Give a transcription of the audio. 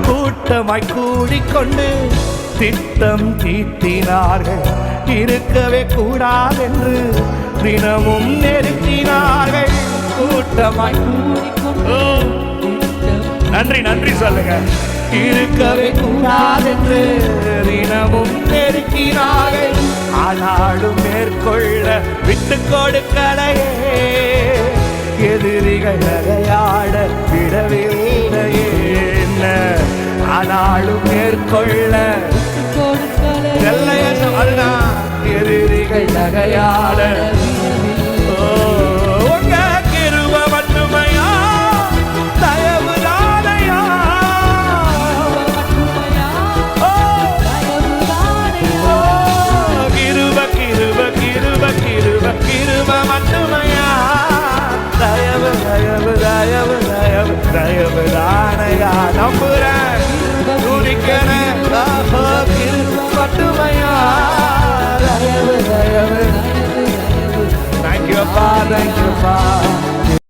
கூட்டமாய் கூடிக்கொண்டு திட்டம் தீட்டினார்கள். இருக்கவே கூடாதென்று தினமும் நெருக்கினார்கள். கூட்டமாய் நன்றி நன்றி சொல்லுங்க. இருக்கவே கூடாதென்று தினமும் நெருக்கினார்கள். ஆனாலும் மேற்கொள்ள விட்டு கொடுக்கலையே. எதிரிகள் நகையாட விடவில்லையே. ஆனாலும் மேற்கொள்ள எதிரிகள் நகையாட உங்க கிருபை மட்டுமையா தயவுதானையா. கிருபை கிருபை கிருபை கிருபை கிருபை மட்டுமையா தயவு தயவு தயவு தயவு தயவுதானையா. நம்புறேன் துணிக்கிறேன் கிருபை மட்டுமையா தயவு தயவு. Thank you, Father. Thank you, Father.